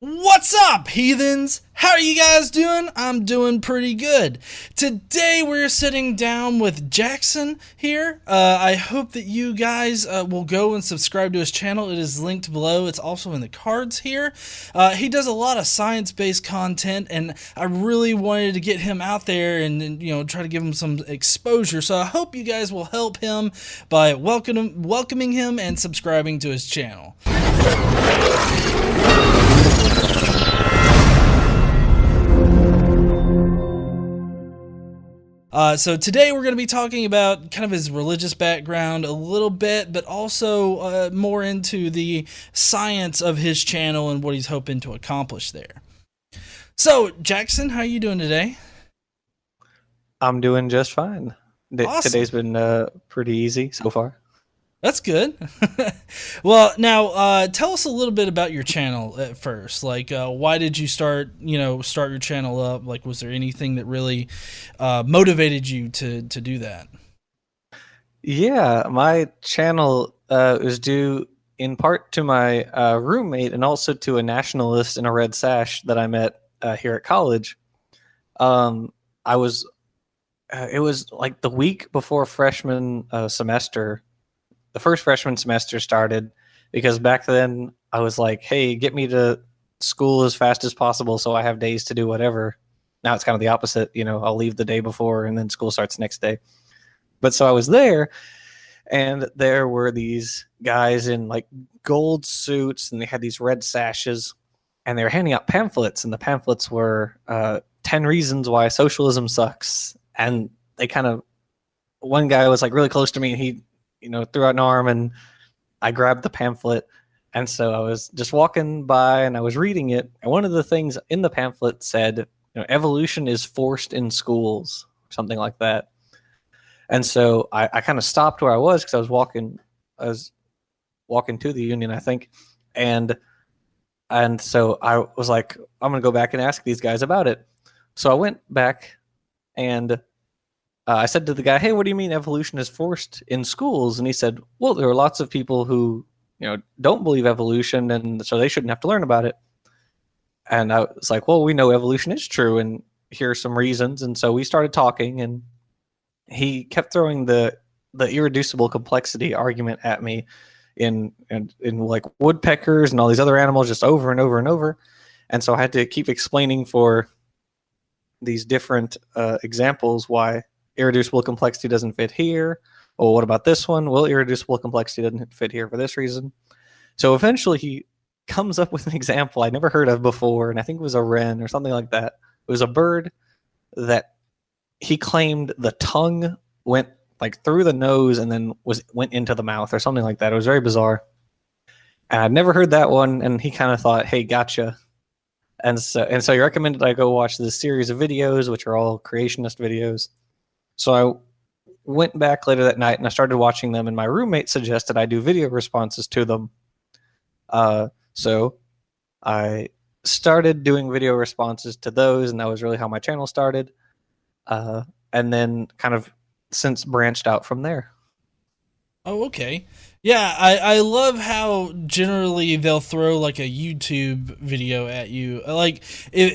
What's up, heathens? How are you guys doing? I'm doing pretty good. Today we're sitting down with Jackson here. I hope that you guys will go and subscribe to his channel. It is linked below. It's also in the cards here. He does a lot of science-based content, and I really wanted to get him out there and try to give him some exposure. So I hope you guys will help him by welcoming him and subscribing to his channel. So today we're going to be talking about kind of his religious background a little bit, but also more into the science of his channel and what he's hoping to accomplish there. So, Jackson, how are you doing today? I'm doing just fine. Awesome. Today's been pretty easy so far. That's good. Well, now tell us a little bit about your channel at first. Like, why did you start your channel up? Like, was there anything that really motivated you to do that? Yeah, my channel is due in part to my roommate and also to a nationalist in a red sash that I met here at college. I was, it was like the week before freshman semester, the first freshman semester started, because back then I was like, hey, get me to school as fast as possible so I have days to do whatever. Now it's kind of the opposite. I'll leave the day before and then school starts the next day. But so I was there, and there were these guys in like gold suits, and they had these red sashes, and they were handing out pamphlets, and the pamphlets were 10 reasons why socialism sucks. And they kind of, one guy was like really close to me, and he, threw out an arm, and I grabbed the pamphlet. And so I was just walking by and I was reading it. And one of the things in the pamphlet said, evolution is forced in schools, something like that. And so I kind of stopped where I was, because I was walking to the union, I think. And so I was like, I'm going to go back and ask these guys about it. So I went back, and I said to the guy, hey, what do you mean evolution is forced in schools? And he said, well, there are lots of people who, don't believe evolution, and so they shouldn't have to learn about it. And I was like, well, we know evolution is true, and here are some reasons. And so we started talking, and he kept throwing the irreducible complexity argument at me in like woodpeckers and all these other animals, just over and over and over. And so I had to keep explaining for these different examples why irreducible complexity doesn't fit here. Well, what about this one? Well, irreducible complexity doesn't fit here for this reason. So eventually he comes up with an example I'd never heard of before, and I think it was a wren or something like that. It was a bird that he claimed the tongue went like through the nose and then went into the mouth or something like that. It was very bizarre. And I'd never heard that one, and he kind of thought, hey, gotcha. And so he recommended I go watch this series of videos, which are all creationist videos. So I went back later that night and I started watching them, and my roommate suggested I do video responses to them. So I started doing video responses to those, and that was really how my channel started. And then kind of since branched out from there. Oh, okay. Yeah, I love how generally they'll throw like a YouTube video at you. Like,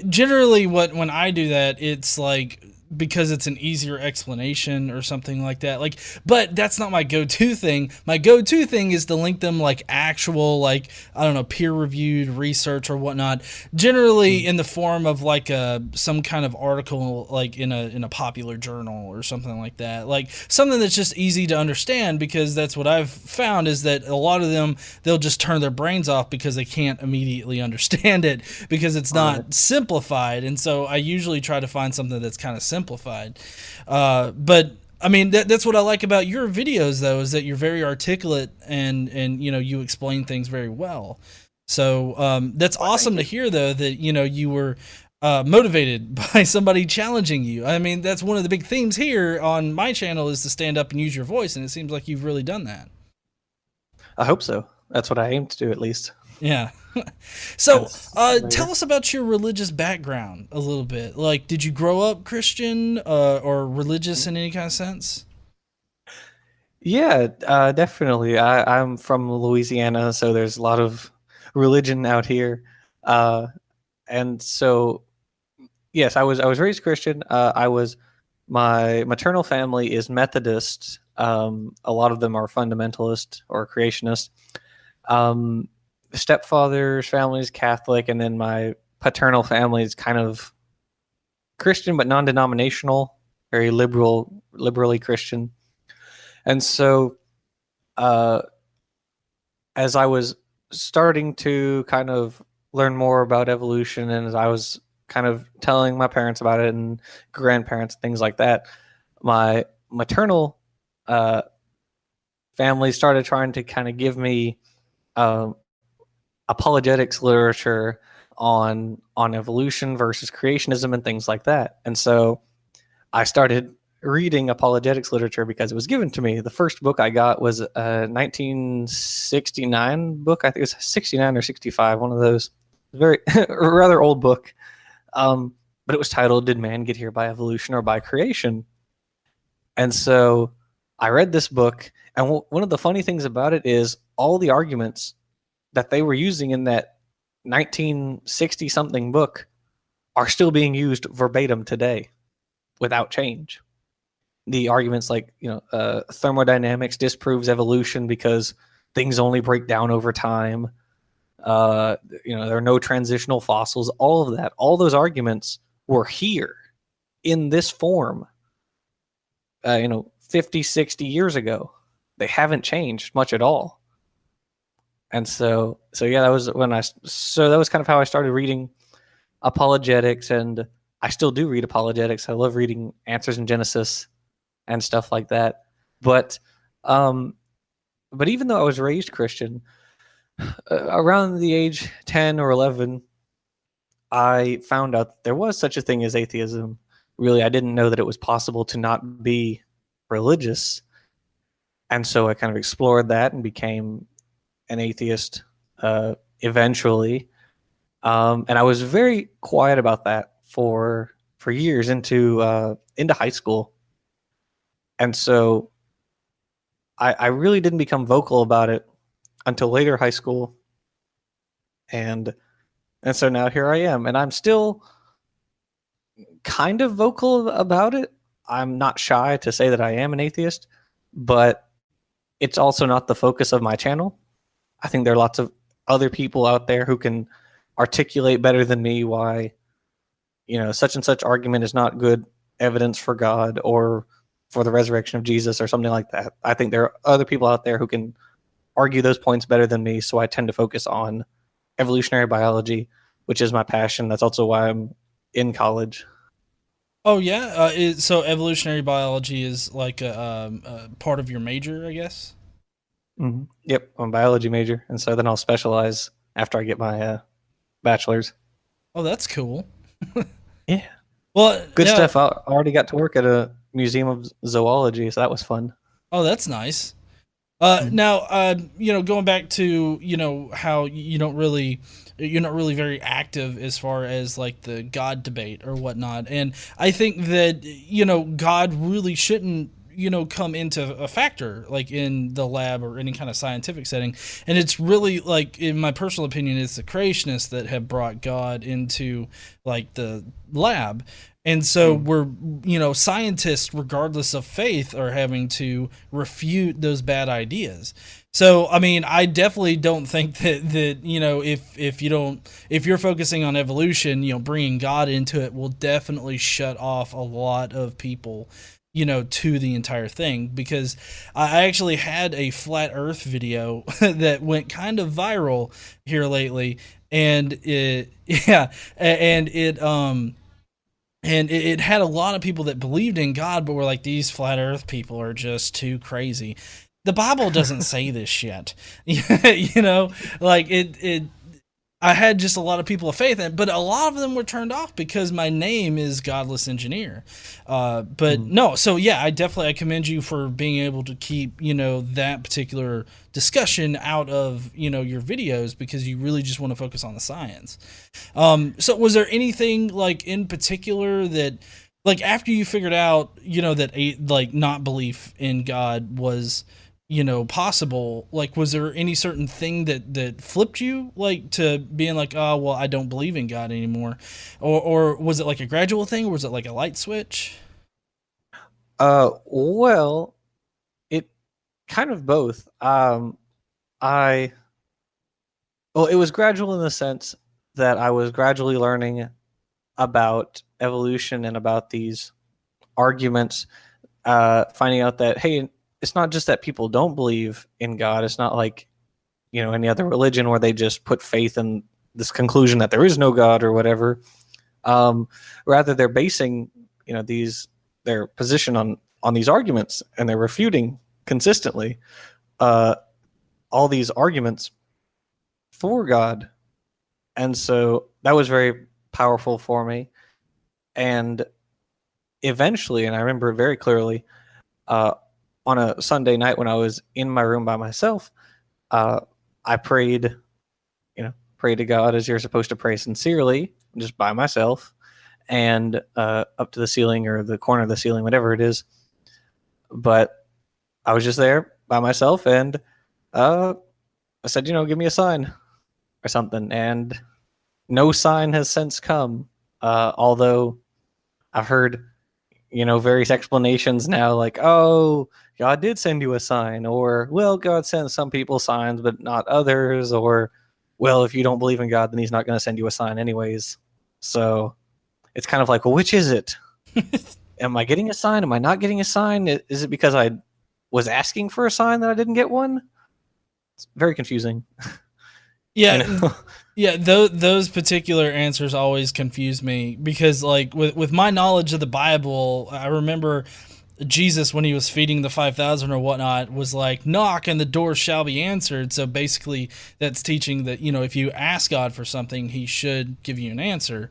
generally when I do that, it's like because it's an easier explanation or something like that. Like, but that's not my go-to thing. My go-to thing is to link them like actual, like, I don't know, peer-reviewed research or whatnot, generally in the form of like some kind of article, like in a popular journal or something like that. Like something that's just easy to understand, because that's what I've found, is that a lot of them, they'll just turn their brains off because they can't immediately understand it because it's not simplified. And so I usually try to find something that's kind of simplified. But I mean, that's what I like about your videos, though, is that you're very articulate and you explain things very well. So that's awesome to hear, though, that you were motivated by somebody challenging you. I mean, that's one of the big themes here on my channel, is to stand up and use your voice, and it seems like you've really done that. I hope so. That's what I aim to do, at least. Yeah. So, tell us about your religious background a little bit. Like, did you grow up Christian or religious in any kind of sense? Yeah, definitely. I'm from Louisiana, so there's a lot of religion out here. Uh, and so yes, I was raised Christian. I was My maternal family is Methodist. A lot of them are fundamentalist or creationist. Um, Stepfather's family is Catholic, and then my paternal family is kind of Christian but non-denominational, very liberally Christian. And so, uh, as I was starting to kind of learn more about evolution, and as I was kind of telling my parents about it and grandparents, things like that, my maternal uh, family started trying to kind of give me um, apologetics literature on evolution versus creationism and things like that. And so I started reading apologetics literature because it was given to me. The first book I got was a 1969 book. I think it was 69 or 65, one of those. Very rather old book. But it was titled "Did Man Get Here by Evolution or by Creation?" And so I read this book, and one of the funny things about it is all the arguments that they were using in that 1960 something book are still being used verbatim today without change. The arguments like, thermodynamics disproves evolution because things only break down over time. There are no transitional fossils. All of that, all those arguments were here in this form, 50, 60 years ago. They haven't changed much at all. And so yeah, that was kind of how I started reading apologetics, and I still do read apologetics. I love reading Answers in Genesis and stuff like that. But even though I was raised Christian, around the age 10 or 11, I found out that there was such a thing as atheism. Really, I didn't know that it was possible to not be religious. And so I kind of explored that and became an atheist eventually. And I was very quiet about that for years into high school. And so I really didn't become vocal about it until later high school. And so now here I am, and I'm still kind of vocal about it. I'm not shy to say that I am an atheist, but it's also not the focus of my channel. I think there are lots of other people out there who can articulate better than me why, such and such argument is not good evidence for God or for the resurrection of Jesus or something like that. I think there are other people out there who can argue those points better than me, so I tend to focus on evolutionary biology, which is my passion. That's also why I'm in college. Oh yeah, so evolutionary biology is like a part of your major, I guess. Yep, I'm a biology major, and so then I'll specialize after I get my bachelor's. Oh, that's cool. Yeah, Well, good yeah. stuff. I already got to work at a museum of zoology, so that was fun. Oh, that's nice. Mhm. Now, going back to how you're not really very active as far as like the God debate or whatnot, and I think that God really shouldn't come into a factor like in the lab or any kind of scientific setting, and it's really like in my personal opinion, it's the creationists that have brought God into like the lab. And so Mm. we're, scientists, regardless of faith, are having to refute those bad ideas. So, I mean, I definitely don't think that if you're focusing on evolution, bringing God into it will definitely shut off a lot of people, to the entire thing. Because I actually had a flat Earth video that went kind of viral here lately, and it, yeah, and it had a lot of people that believed in God, but were like, these flat Earth people are just too crazy. The Bible doesn't say this shit, like it. I had just a lot of people of faith, but a lot of them were turned off because my name is Godless Engineer. But Mm. no, so yeah, I commend you for being able to keep that particular discussion out of your videos because you really just want to focus on the science. So was there anything like in particular that like after you figured out that like not belief in God was possible, like, was there any certain thing that flipped you, like, to being like, oh well, I don't believe in God anymore, or was it like a gradual thing, or was it like a light switch? Well, it kind of both. I well, it was gradual in the sense that I was gradually learning about evolution and about these arguments, finding out that hey, it's not just that people don't believe in God. It's not like any other religion where they just put faith in this conclusion that there is no God or whatever. Um, Rather, they're basing these their position on these arguments, and they're refuting consistently uh, all these arguments for God. And so that was very powerful for me. And eventually, and I remember very clearly, uh, on a Sunday night when I was in my room by myself, uh, I prayed, pray to God as you're supposed to pray sincerely, just by myself, and up to the ceiling or the corner of the ceiling, whatever it is. But I was just there by myself, and I said, give me a sign or something. And no sign has since come. Although I've heard, various explanations now, like, oh, God did send you a sign, or, well, God sends some people signs, but not others, or, well, if you don't believe in God, then he's not going to send you a sign anyways. So it's kind of like, well, which is it? Am I getting a sign? Am I not getting a sign? Is it because I was asking for a sign that I didn't get one? It's very confusing. Yeah, yeah. Those particular answers always confuse me because, like, with my knowledge of the Bible, I remember Jesus, when he was feeding the 5,000 or whatnot, was like, knock and the door shall be answered. So basically, that's teaching that if you ask God for something, He should give you an answer.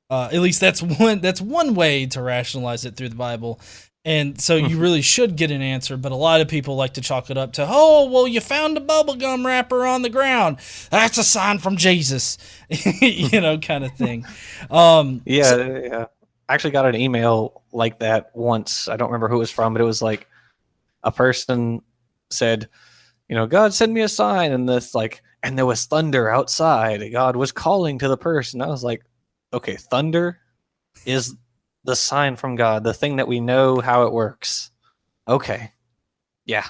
At least that's one way to rationalize it through the Bible. And so you really should get an answer, but a lot of people like to chalk it up to, oh, well, you found a bubblegum wrapper on the ground. That's a sign from Jesus, kind of thing. Yeah. I actually got an email like that once. I don't remember who it was from, but it was like a person said, God send me a sign, and and there was thunder outside. God was calling to the person. I was like, okay, thunder is the sign from God, the thing that we know how it works. Okay. Yeah.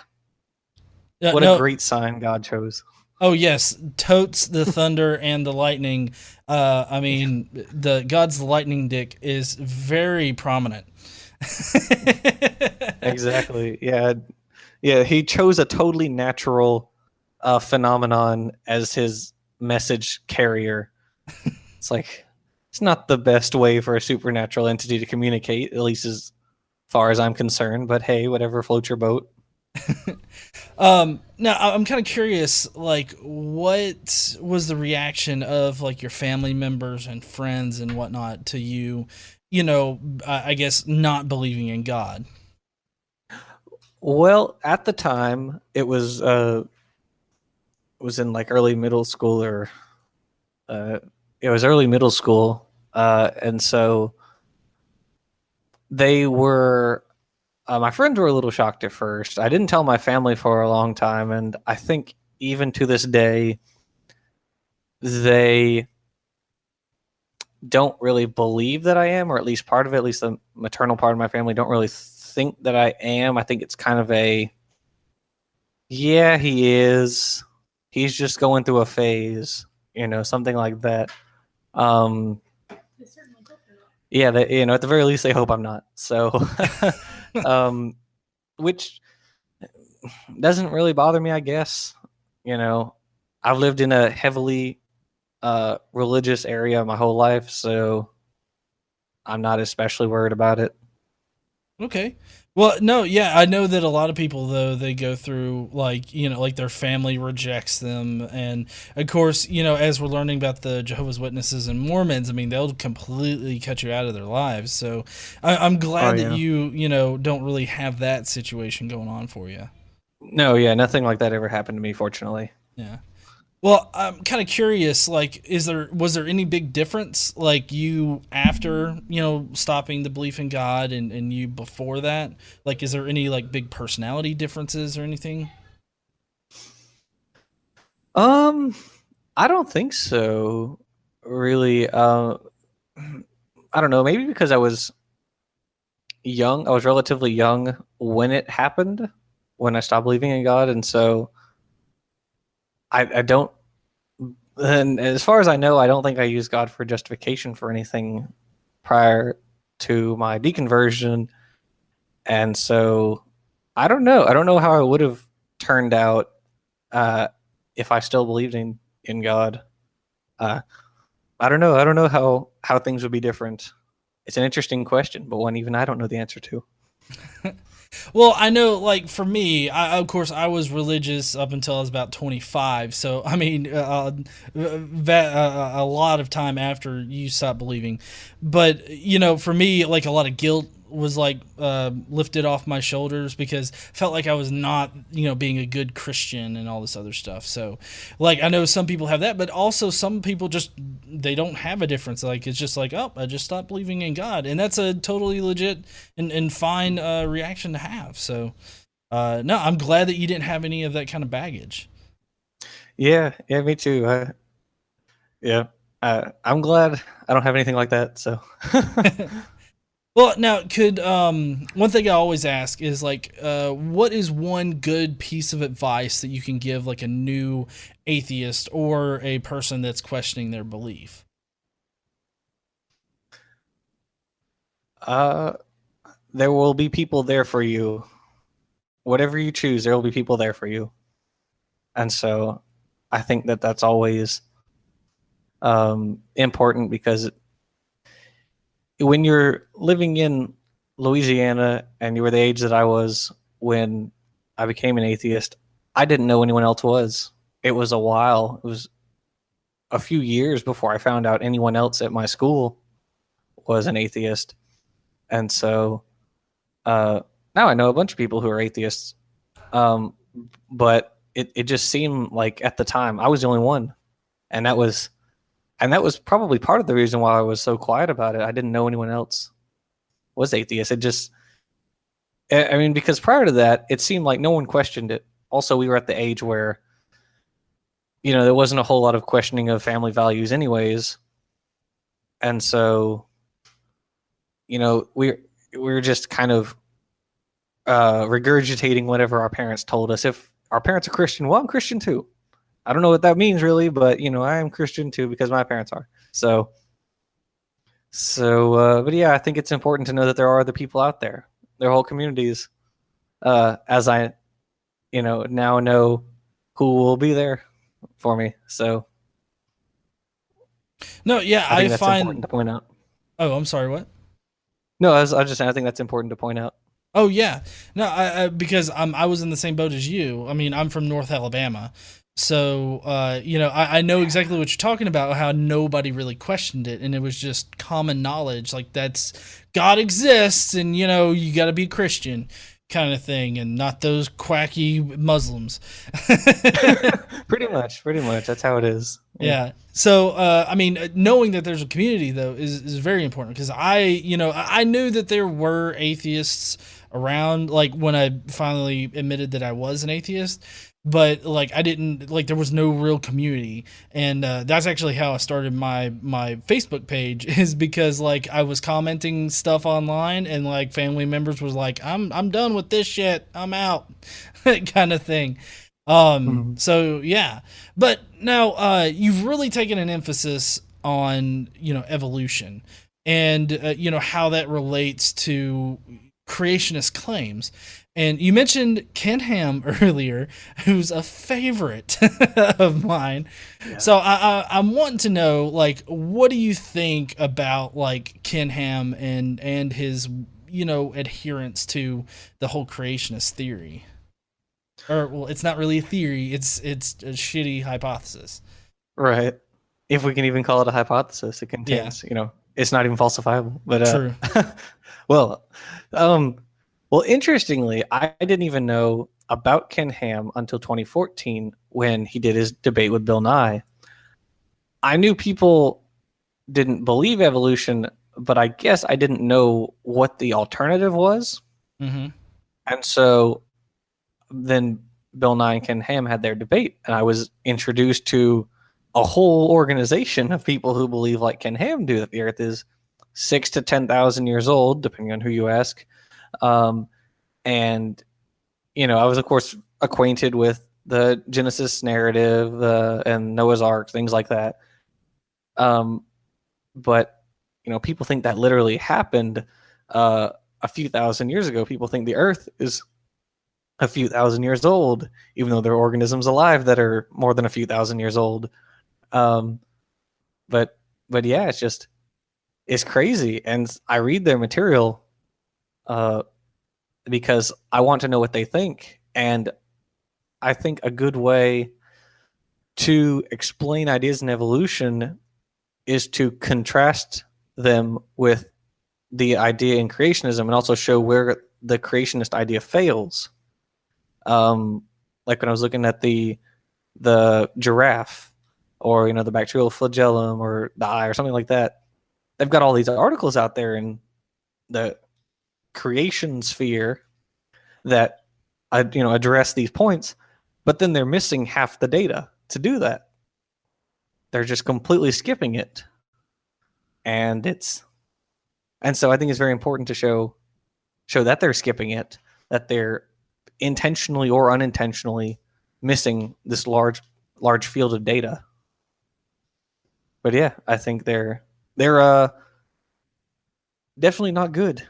Yeah, What a no. great sign God chose. Oh yes, totes the thunder and the lightning. I mean, the God's lightning dick is very prominent. Exactly. Yeah. Yeah. He chose a totally natural phenomenon as his message carrier. It's like, it's not the best way for a supernatural entity to communicate, at least as far as I'm concerned, but hey, whatever floats your boat. Now I'm kind of curious, like, what was the reaction of like your family members and friends and whatnot to you? I guess not believing in God. Well, at the time, it was in like early middle school, or uh, it was early middle school, and so they were. My friends were a little shocked at first. I didn't tell my family for a long time, and I think even to this day, they don't really believe that I am, or at least part of it, at least the maternal part of my family, don't really think that I am. I think it's kind of yeah, he is. He's just going through a phase, something like that. Um, yeah, at the very least, they hope I'm not. So, um, which doesn't really bother me, I guess. I've lived in a heavily religious area my whole life, so I'm not especially worried about it. Okay. Well, no, yeah, I know that a lot of people though they go through like like their family rejects them, and of course as we're learning about the Jehovah's Witnesses and Mormons, I mean they'll completely cut you out of their lives. So I'm Oh glad that yeah. you don't really have that situation going on for you. No, yeah, nothing like that ever happened to me, fortunately. Yeah. Well, I'm kind of curious. Like, was there any big difference, like you after stopping the belief in God and you before that? Like, is there any like big personality differences or anything? Um, I don't think so. Really, I don't know. Maybe because I was young. I was relatively young when it happened, when I stopped believing in God, and so I don't. And as far as I know, I don't think I used God for justification for anything prior to my deconversion, and so I don't know. I don't know how I would have turned out uh, if I still believed in God. Uh, I don't know. I don't know how things would be different. It's an interesting question, but one even I don't know the answer to. Well, I know, like for me, of course, I was religious up until I was about 25. So, I mean, that a lot of time after you stopped believing. But for me, like a lot of guilt was like lifted off my shoulders because I felt like I was not, being a good Christian and all this other stuff. So, like, I know some people have that, but also some people just they don't have a difference. Like, it's just like, oh, I just stopped believing in God, and that's a totally legit and fine reaction to have. So, no, I'm glad that you didn't have any of that kind of baggage. Yeah, yeah, me too. Yeah, I'm glad I don't have anything like that. So, Well, now, could one thing I always ask is like, what is one good piece of advice that you can give like a new atheist or a person that's questioning their belief? uh, there will be people there for you. Whatever you choose, there will be people there for you. And so, I think that that's always important because when you're living in Louisiana and you were the age that I was when I became an atheist, I didn't know anyone else was. It was a while. It was a few years before I found out anyone else at my school was an atheist. And so uh, now I know a bunch of people who are atheists. Um, but it just seemed like at the time I was the only one. And that was probably part of the reason why I was so quiet about it. I didn't know anyone else was atheist. It just I mean, because prior to that, it seemed like no one questioned it. Also, we were at the age where, there wasn't a whole lot of questioning of family values, anyways. And so, we were just kind of regurgitating whatever our parents told us. If our parents are Christian, well, I'm Christian too. I don't know what that means really, but I am Christian too because my parents are. But yeah, I think it's important to know that there are other people out there. There are whole communities. As I now know who will be there for me. So No, yeah, I I think that's important find. to point out. Oh, I'm sorry. What? No, I was just saying I think that's important to point out. Oh yeah, no, because I was in the same boat as you. I mean, I'm from North Alabama, so I know exactly what you're talking about. How nobody really questioned it, and it was just common knowledge. Like that's God exists, and you got to be Christian, kind of thing, and not those quacky Muslims. Pretty much. That's how it is. Yeah. Yeah. So, I mean, knowing that there's a community though is very important because I knew that there were atheists around, like when I finally admitted that I was an atheist, but like I didn't like there was no real community, and that's actually how I started my Facebook page is because like I was commenting stuff online and like family members was like I'm done with this shit, I'm out, kind of thing. Mhm. So yeah, but now you've really taken an emphasis on evolution and how that relates to creationist claims. And you mentioned Ken Ham earlier, who's a favorite of mine. Yeah. So I'm wanting to know, like, what do you think about like Ken Ham and his adherence to the whole creationist theory? Or well, it's not really a theory. It's a shitty hypothesis. Right. If we can even call it a hypothesis, it Yeah, contains, it's not even falsifiable. But true. well, um, well, interestingly, I didn't even know about Ken Ham until 2014 when he did his debate with Bill Nye. I knew people didn't believe evolution, but I guess I didn't know what the alternative was. Hmm. And so then Bill Nye and Ken Ham had their debate, and I was introduced to a whole organization of people who believe, like Ken Ham do, that the Earth is 6 to 10,000 years old, depending on who you ask. And I was of course acquainted with the Genesis narrative and Noah's Ark, things like that. But people think that literally happened a few thousand years ago. People think the Earth is a few thousand years old, even though there are organisms alive that are more than a few thousand years old. But yeah, it's crazy. And I read their material because I want to know what they think. And I think a good way to explain ideas in evolution is to contrast them with the idea in creationism and also show where the creationist idea fails. Like when I was looking at the giraffe, or the bacterial flagellum, or the eye, or something like that, they've got all these articles out there in the creation sphere that address these points, but then they're missing half the data to do that. They're just completely skipping it. And so I think it's very important to show that they're skipping it, that they're intentionally or unintentionally missing this large field of data. But yeah, I think they're definitely not good.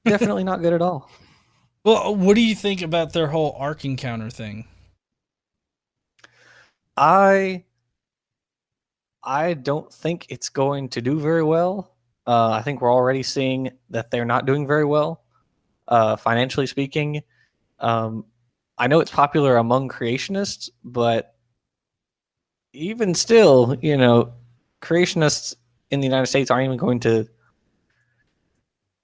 Definitely not good at all. Well, what do you think about their whole Ark Encounter thing? I don't think it's going to do very well. I think we're already seeing that they're not doing very well, financially speaking. I know it's popular among creationists, but even still, creationists in the United States aren't even going to.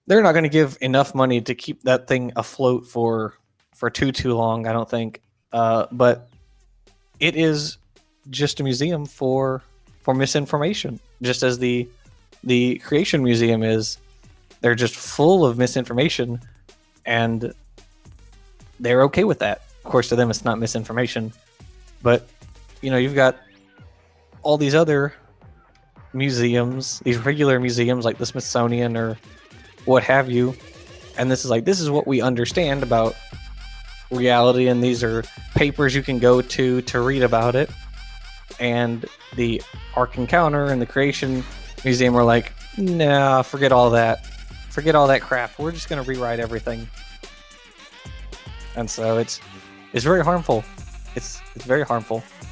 They're not going to give enough money to keep that thing afloat for too long, I don't think. But it is just a museum for misinformation, just as the Creation Museum is. They're just full of misinformation, and they're okay with that. Of course, to them, it's not misinformation. But, you've got all these other museums, these regular museums like the Smithsonian or what have you, and this is what we understand about reality, and these are papers you can go to read about it. And the Ark Encounter and the Creation Museum are like, nah, forget all that crap, we're just going to rewrite everything. And so it's very harmful. It's very harmful.